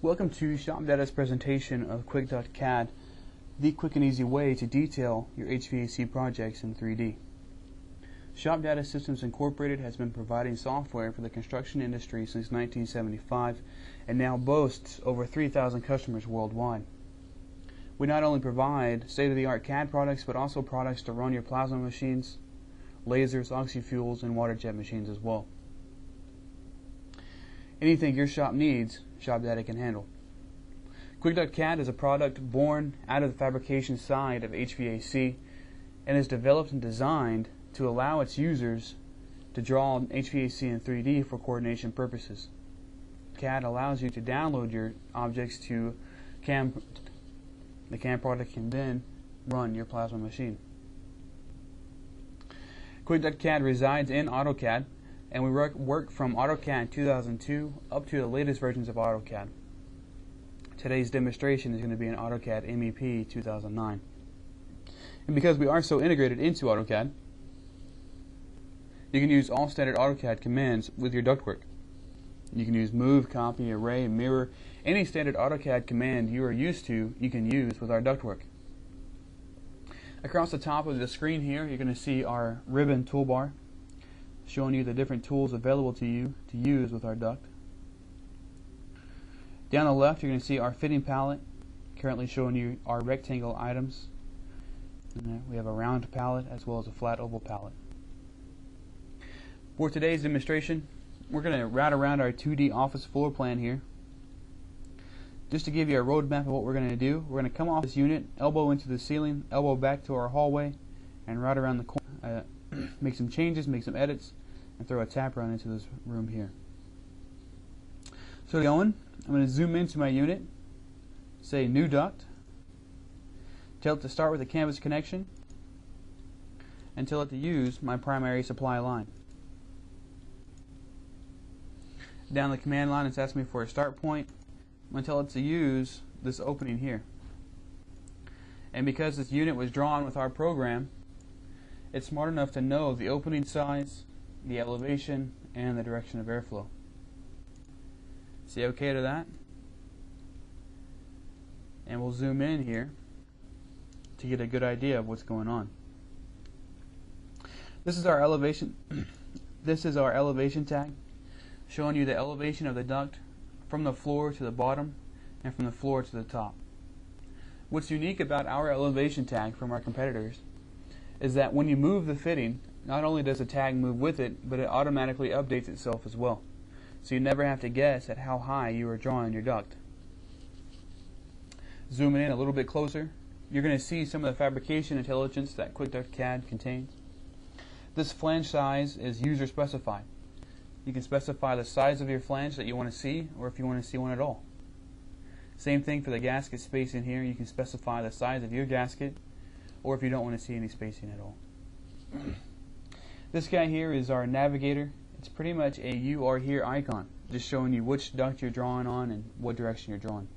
Welcome to ShopData's presentation of Quick.CAD, the quick and easy way to detail your HVAC projects in 3D. ShopData Systems Incorporated has been providing software for the construction industry since 1975 and now boasts over 3,000 customers worldwide. We not only provide state-of-the-art CAD products, but also products to run your plasma machines, lasers, oxy-fuels, and water jet machines as well. Anything your shop needs, ShopData can handle. Quick.CAD is a product born out of the fabrication side of HVAC and is developed and designed to allow its users to draw HVAC in 3D for coordination purposes. CAD allows you to download your objects to CAM. The CAM product can then run your plasma machine. Quick.CAD resides in AutoCAD, and we work from AutoCAD 2002 up to the latest versions of AutoCAD. Today's demonstration is going to be in AutoCAD MEP 2009. And because we are so integrated into AutoCAD, you can use all standard AutoCAD commands with your ductwork. You can use move, copy, array, mirror, any standard AutoCAD command you are used to, you can use with our ductwork. Across the top of the screen here, you're going to see our ribbon toolbar, showing you the different tools available to you to use with our duct. Down the left, you're going to see our fitting palette, currently showing you our rectangle items. And then we have a round palette as well as a flat oval palette. For today's demonstration, we're going to route around our 2D office floor plan here. Just to give you a roadmap of what we're going to do, we're going to come off this unit, elbow into the ceiling, elbow back to our hallway, and route around the corner. Make some changes, make some edits, and throw a tap run into this room here. So I'm going to zoom into my unit, say new duct, tell it to start with a canvas connection, and tell it to use my primary supply line. Down the command line, it's asking me for a start point. I'm going to tell it to use this opening here. And because this unit was drawn with our program, it's smart enough to know the opening size, the elevation, and the direction of airflow. Say OK to that. And we'll zoom in here to get a good idea of what's going on. This is our elevation. This is our elevation tag, showing you the elevation of the duct from the floor to the bottom and from the floor to the top. What's unique about our elevation tag from our competitors is that when you move the fitting, not only does the tag move with it, but it automatically updates itself as well. So you never have to guess at how high you are drawing your duct. Zooming in a little bit closer, you're going to see some of the fabrication intelligence that Quick.CAD contains. This flange size is user specified. You can specify the size of your flange that you want to see, or if you want to see one at all. Same thing for the gasket spacing here. You can specify the size of your gasket, or if you don't want to see any spacing at all. This guy here is our navigator. It's pretty much a "you are here" icon, just showing you which duct you're drawing on and what direction you're drawing.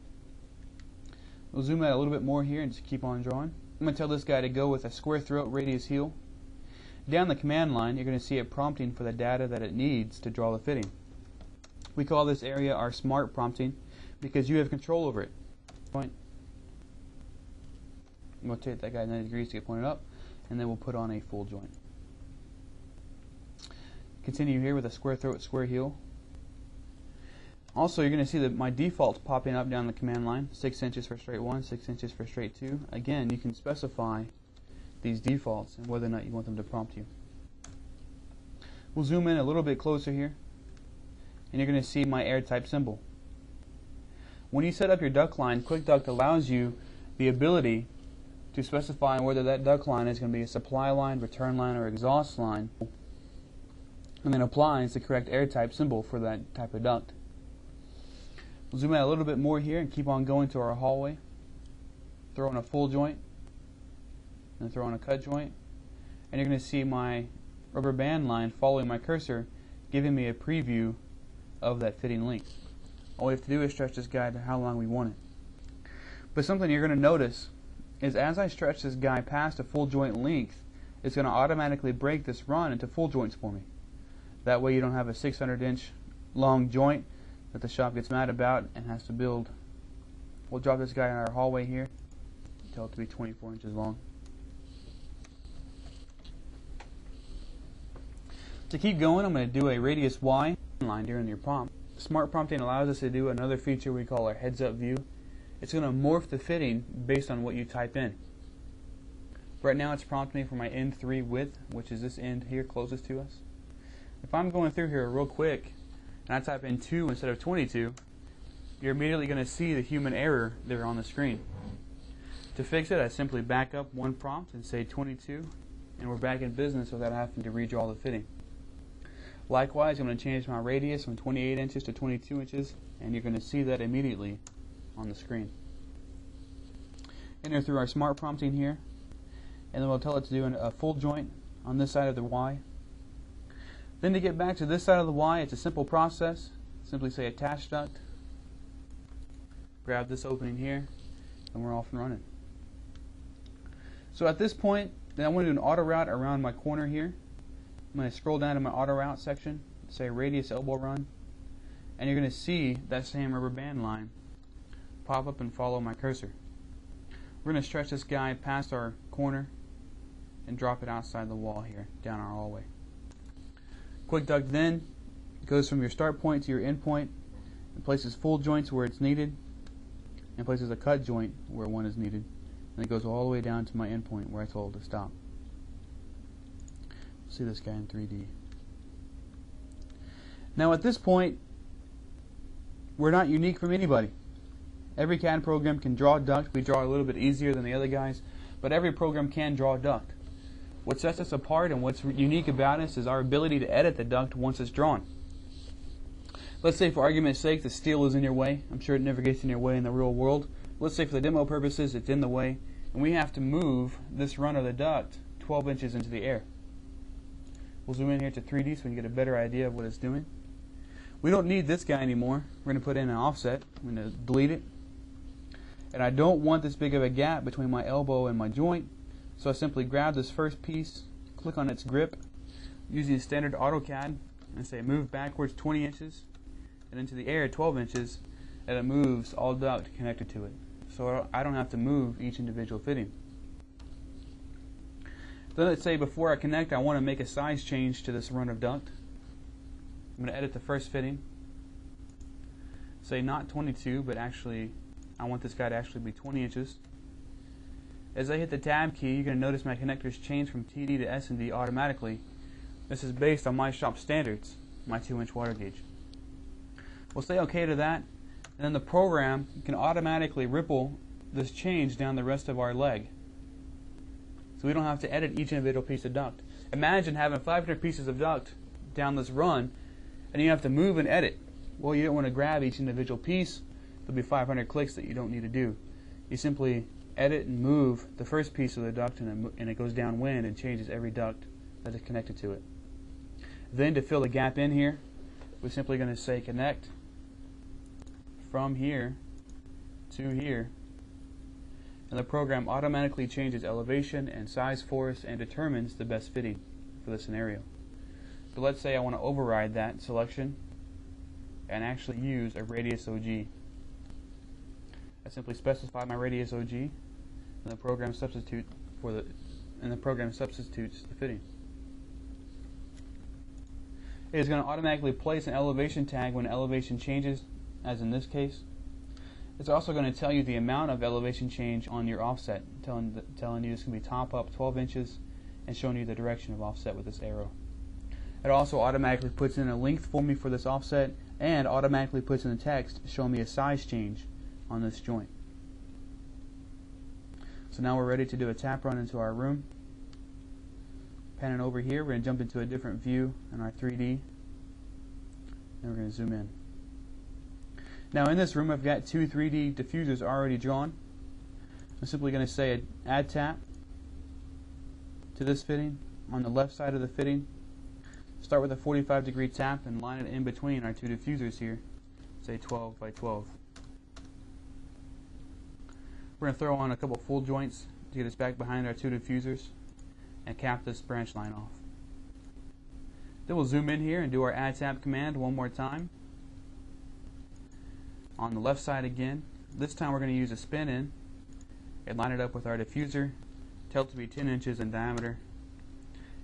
We'll zoom out a little bit more here and just keep on drawing. I'm going to tell this guy to go with a square throat radius heel. Down the command line, you're going to see it prompting for the data that it needs to draw the fitting. We call this area our smart prompting because you have control over it. Point. Rotate that guy 90 degrees to get pointed up, and then we'll put on a full joint. Continue here with a square throat, square heel. Also, you're going to see that my defaults popping up down the command line, 6 inches for straight 1, 6 inches for straight 2. Again, you can specify these defaults and whether or not you want them to prompt you. We'll zoom in a little bit closer here, and you're going to see my air type symbol. When you set up your duct line, QuickDuct allows you the ability to specify whether that duct line is going to be a supply line, return line, or exhaust line, and then applies the correct air type symbol for that type of duct. We'll zoom out a little bit more here and keep on going to our hallway. Throw in a full joint, and throw in a cut joint, and you're going to see my rubber band line following my cursor, giving me a preview of that fitting length. All we have to do is stretch this guy to how long we want it. But something you're going to notice is as I stretch this guy past a full joint length, it's going to automatically break this run into full joints for me. That way you don't have a 600-inch long joint that the shop gets mad about and has to build. We'll drop this guy in our hallway here, tell it to be 24 inches long. To keep going, I'm going to do a radius Y line during your prompt. Smart prompting allows us to do another feature we call our heads-up view. It's going to morph the fitting based on what you type in. Right now it's prompting me for my end 3 width, which is this end here closest to us. If I'm going through here real quick and I type in 2 instead of 22, you're immediately going to see the human error there on the screen. To fix it, I simply back up one prompt and say 22, and we're back in business without having to redraw the fitting. Likewise, I'm going to change my radius from 28 inches to 22 inches, and you're going to see that immediately on the screen. Enter through our smart prompting here, and then we'll tell it to do a full joint on this side of the Y. Then to get back to this side of the Y, it's a simple process. Simply say attach duct, grab this opening here, and we're off and running. So at this point, then I want to do an auto route around my corner here. I'm going to scroll down to my auto route section, say radius elbow run, and you're going to see that same rubber band line pop up and follow my cursor. We're going to stretch this guy past our corner and drop it outside the wall here, down our hallway. Quick duct then goes from your start point to your end point and places full joints where it's needed and places a cut joint where one is needed. And it goes all the way down to my end point where I told it to stop. See this guy in 3D. Now at this point, we're not unique from anybody. Every CAD program can draw duct. We draw a little bit easier than the other guys, but every program can draw duct. What sets us apart and what's unique about us is our ability to edit the duct once it's drawn. Let's say for argument's sake the steel is in your way. I'm sure it never gets in your way in the real world. Let's say for the demo purposes it's in the way, and we have to move this run of the duct 12 inches into the air. We'll zoom in here to 3D so we can get a better idea of what it's doing. We don't need this guy anymore. We're going to put in an offset. I'm going to delete it. And I don't want this big of a gap between my elbow and my joint, so I simply grab this first piece, click on its grip, using standard AutoCAD, and say move backwards 20 inches, and into the air 12 inches, and it moves all duct connected to it. So I don't have to move each individual fitting. Then let's say before I connect, I want to make a size change to this run of duct. I'm going to edit the first fitting. Say not 22, but actually I want this guy to actually be 20 inches. As I hit the tab key, you're going to notice my connectors change from TD to S&D automatically. This is based on my shop standards, my 2-inch water gauge. We'll say OK to that, and then the program can automatically ripple this change down the rest of our leg. So we don't have to edit each individual piece of duct. Imagine having 500 pieces of duct down this run, and you have to move and edit. Well, you don't want to grab each individual piece. There'll be 500 clicks that you don't need to do. You simply edit and move the first piece of the duct, and it goes downwind and changes every duct that is connected to it. Then to fill the gap in here, we're simply going to say connect from here to here, and the program automatically changes elevation and size for us and determines the best fitting for the scenario. But let's say I want to override that selection and actually use a radius OG. I simply specify my radius OG, and the program substitutes the fitting. It is going to automatically place an elevation tag when elevation changes, as in this case. It's also going to tell you the amount of elevation change on your offset, telling you it's going to be top up 12 inches and showing you the direction of offset with this arrow. It also automatically puts in a length for me for this offset and automatically puts in the text showing me a size change on this joint. So now we're ready to do a tap run into our room. Panning over here, we're going to jump into a different view in our 3D, and we're going to zoom in. Now in this room I've got two 3D diffusers already drawn. I'm simply going to say add tap to this fitting on the left side of the fitting. Start with a 45-degree tap and line it in between our two diffusers here, say 12 by 12. We're going to throw on a couple full joints to get us back behind our two diffusers and cap this branch line off. Then we'll zoom in here and do our add tap command one more time. on the left side again. This time we're going to use a spin in and line it up with our diffuser, tell it to be 10 inches in diameter,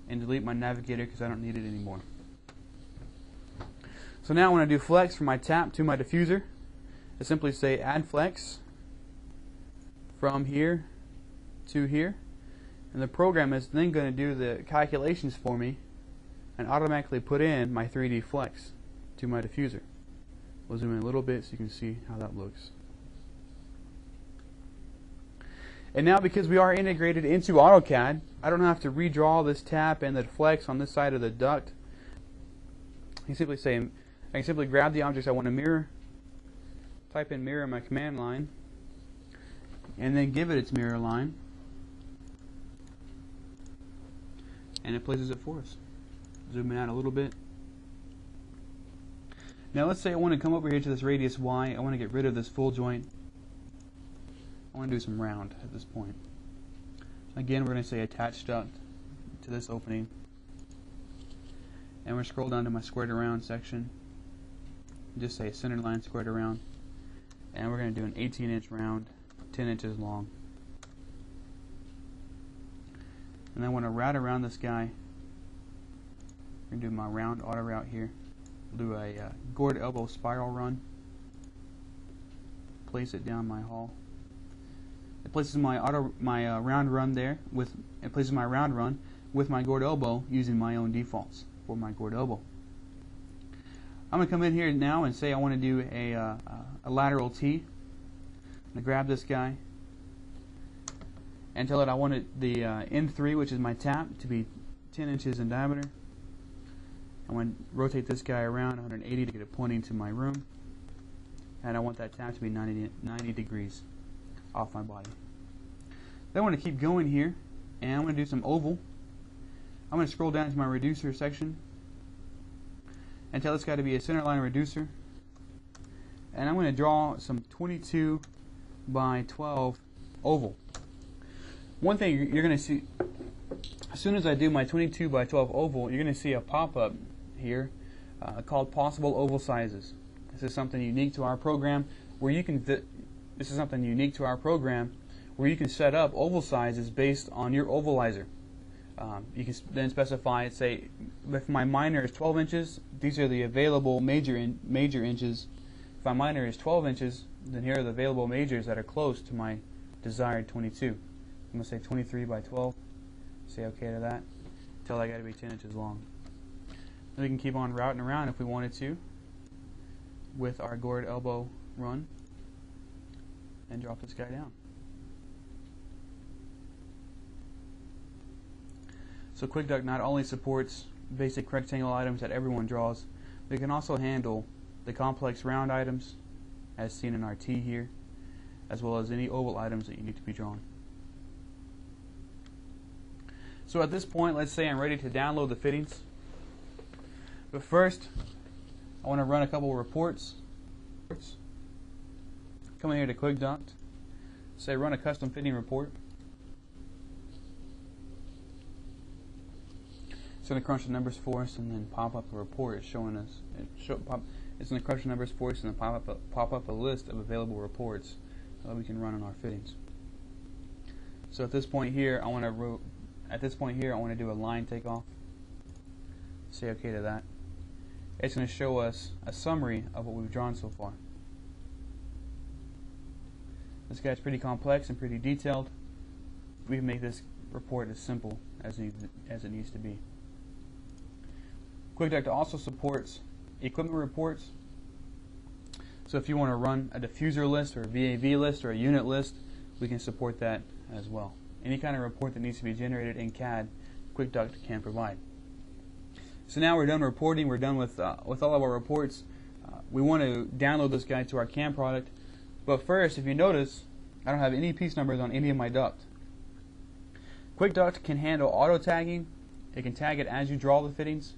and delete my navigator because I don't need it anymore. So now when I do flex from my tap to my diffuser, I simply say add flex from here to here, and the program is then going to do the calculations for me and automatically put in my 3D flex to my diffuser. We'll zoom in a little bit so you can see how that looks. And now, because we are integrated into AutoCAD, I don't have to redraw this tap and the flex on this side of the duct. I can simply grab the objects I want to mirror, type in mirror in my command line, and then give it its mirror line, and it places it for us. Zoom in out a little bit. Now let's say I want to come over here to this radius Y. I want to get rid of this full joint. I want to do some round at this point. Again, we're going to say attach duct to this opening, and we're going to scroll down to my squared around section. Just say center line squared around, and we're going to do an 18-inch round, 10 inches long. And I want to route around this guy. I'm going to do my round auto route here. Do a gourd elbow spiral run. Place it down my hull. It places my round run there with my gourd elbow using my own defaults for my gourd elbow. I'm going to come in here now and say I want to do a lateral T. I'm going to grab this guy and tell it I want it the N3, which is my tap, to be 10 inches in diameter. I want to rotate this guy around 180 to get it pointing to my room, and I want that tap to be 90 degrees off my body. Then I want to keep going here, and I'm going to do some oval. I'm going to scroll down to my reducer section and tell this guy to be a center line reducer, and I'm going to draw some 22 by 12 oval. One thing you're going to see, as soon as I do my 22 by 12 oval, you're going to see a pop-up here called possible oval sizes. This is something unique to our program where you can set up oval sizes based on your ovalizer. You can then specify, say, if my minor is 12 inches, these are the available major inches. If my minor is 12 inches, then here are the available majors that are close to my desired 22. I'm going to say 23 by 12. Say OK to that. Tell that guy to be 10 inches long. Then we can keep on routing around if we wanted to with our gourd elbow run and drop this guy down. So QuickDuct not only supports basic rectangle items that everyone draws, but it can also handle the complex round items as seen in our T here, as well as any oval items that you need to be drawn. So at this point, let's say I'm ready to download the fittings. But first, I want to run a couple of reports. Come in here to QuickDuct, say run a custom fitting report. It's going to crunch the numbers for us and then pop up a report. It's showing us. It's going to crunch the numbers for us and then pop up a list of available reports that we can run on our fittings. So at this point here, I want to do a line takeoff. Say OK to that. It's going to show us a summary of what we've drawn so far. This guy's pretty complex and pretty detailed. We can make this report as simple as it needs to be. QuickDuct also supports equipment reports. So if you want to run a diffuser list or a VAV list or a unit list, we can support that as well. Any kind of report that needs to be generated in CAD, QuickDuct can provide. So now we're done reporting. We're done with all of our reports. We want to download this guy to our CAM product. But first, if you notice, I don't have any piece numbers on any of my duct. QuickDuct can handle auto tagging. It can tag it as you draw the fittings,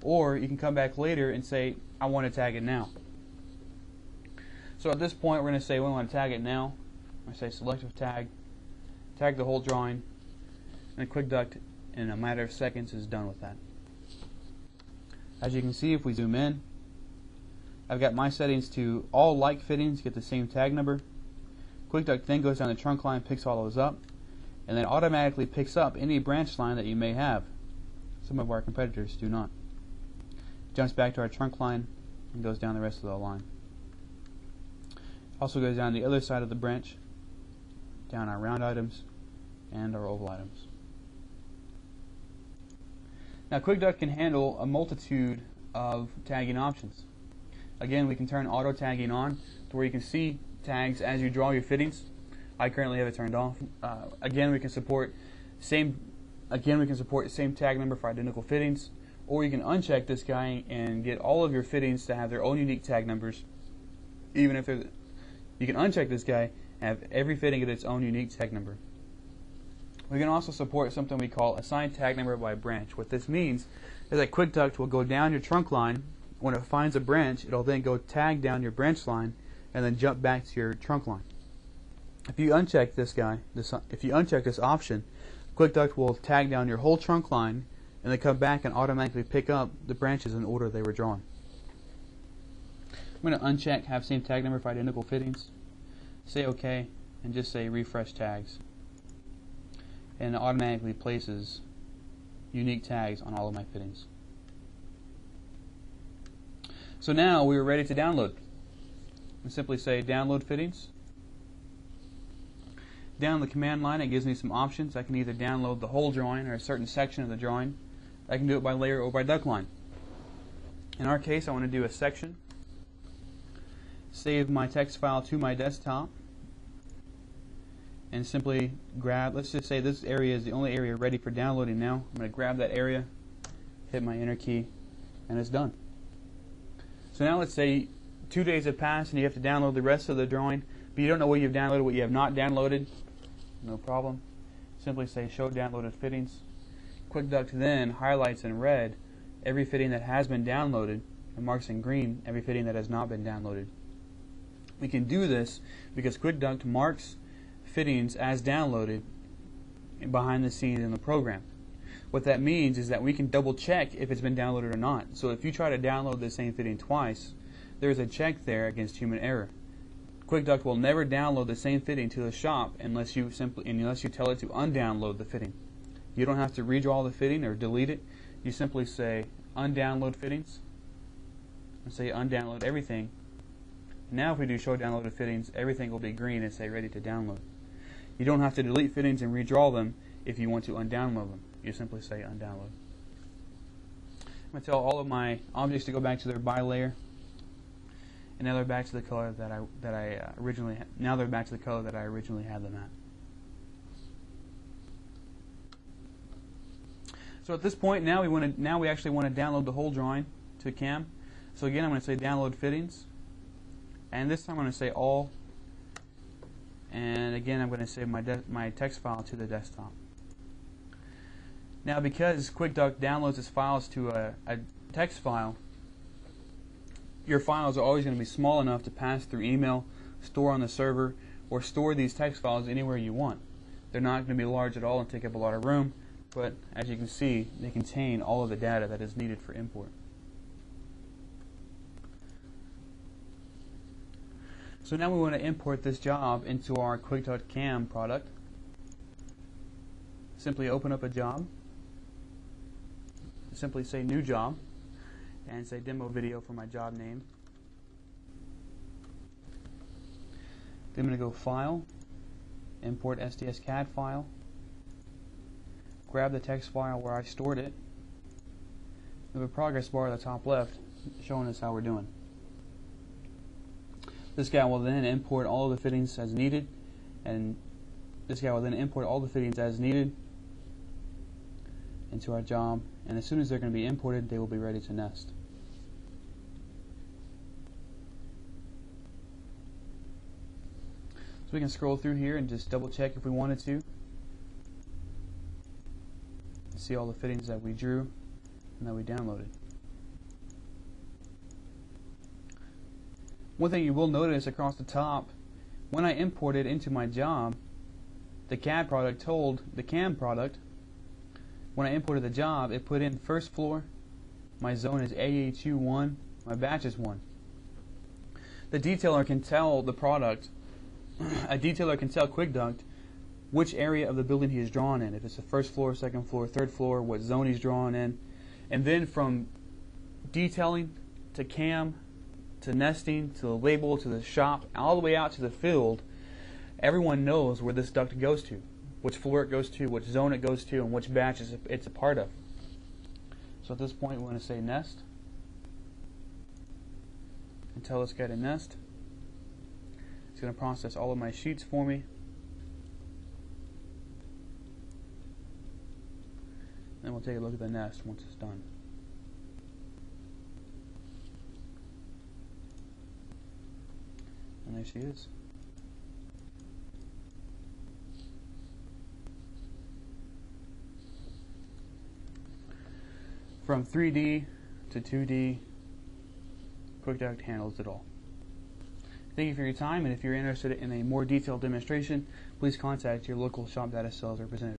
or you can come back later and say, I want to tag it now. So at this point, we're going to say we want to tag it now. I'm going to say selective tag, tag the whole drawing, and QuickDuct in a matter of seconds is done with that. As you can see, if we zoom in, I've got my settings to all like fittings get the same tag number. QuickDuct then goes down the trunk line, picks all those up, and then automatically picks up any branch line that you may have. Some of our competitors do not. Jumps back to our trunk line and goes down the rest of the line. Also goes down the other side of the branch, down our round items and our oval items. Now QuickDuct can handle a multitude of tagging options. Again, we can turn auto tagging on to where you can see tags as you draw your fittings. I currently have it turned off. Again, we can support same tag number for identical fittings, or you can uncheck this guy and get all of your fittings to have their own unique tag numbers. Even if they're, you can uncheck this guy and have every fitting get its own unique tag number. We can also support something we call assign tag number by branch. What this means is that QuickDuct will go down your trunk line. When it finds a branch, it'll then go tag down your branch line and then jump back to your trunk line. If you uncheck this option, QuickDuct will tag down your whole trunk line and then come back and automatically pick up the branches in order they were drawn. I'm going to uncheck have same tag number for identical fittings, say OK, and just say refresh tags. And it automatically places unique tags on all of my fittings. So now we are ready to download. And simply say download fittings. Down the command line, it gives me some options. I can either download the whole drawing or a certain section of the drawing. I can do it by layer or by duct line. In our case, I want to do a section. Save my text file to my desktop and simply grab, let's just say this area is the only area ready for downloading now. I'm going to grab that area, hit my enter key, and it's done. So now let's say 2 days have passed and you have to download the rest of the drawing, but you don't know what you've downloaded, what you have not downloaded. No problem. Simply say show downloaded fittings. QuickDuct then highlights in red every fitting that has been downloaded and marks in green every fitting that has not been downloaded. We can do this because QuickDuct marks fittings as downloaded behind the scenes in the program. What that means is that we can double check if it's been downloaded or not. So if you try to download the same fitting twice, there's a check there against human error. QuickDuct will never download the same fitting to the shop unless you tell it to undownload the fitting. You don't have to redraw the fitting or delete it. You simply say undownload fittings and say undownload everything. Now if we do show downloaded fittings, everything will be green and say ready to download. You don't have to delete fittings and redraw them if you want to undownload them. You simply say undownload. I'm going to tell all of my objects to go back to their by layer, and now they're back to the color that I originally had them at. So at this point, now we actually want to download the whole drawing to CAM. So again, I'm going to say download fittings, and this time I'm going to say all, and again I'm going to save my text file to the desktop. Now because QuickDuct downloads its files to a text file, your files are always going to be small enough to pass through email, store on the server, or store these text files anywhere you want. They're not going to be large at all and take up a lot of room, but as you can see, they contain all of the data that is needed for import. So now we want to import this job into our QuickDuct CAM product. Simply open up a job. Simply say new job and say demo video for my job name. Then I'm going to go file, import STSCAD file, grab the text file where I stored it. We have a progress bar at the top left showing us how we're doing. This guy will then import all of the fittings as needed, and this guy will then import all the fittings as needed into our job, and as soon as they're going to be imported, they will be ready to nest. So we can scroll through here and just double check if we wanted to. See all the fittings that we drew and that we downloaded. One thing you will notice across the top, when I imported into my job, the CAD product told the CAM product, when I imported the job, it put in first floor, my zone is AHU1, my batch is 1. the detailer can tell the product, a detailer can tell QuickDuct which area of the building he is drawn in, if it's the first floor, second floor, third floor, what zone he's drawn in. And then from detailing to CAM to nesting to the label to the shop, all the way out to the field, everyone knows where this duct goes to, which floor it goes to, which zone it goes to, and which batch it's a part of. So at this point, we're going to say nest and tell this guy to nest. It's going to process all of my sheets for me. Then we'll take a look at the nest once it's done. And there she is. From 3D to 2D, QuickDuct handles it all. Thank you for your time, and if you're interested in a more detailed demonstration, please contact your local Shop Data Sales representative.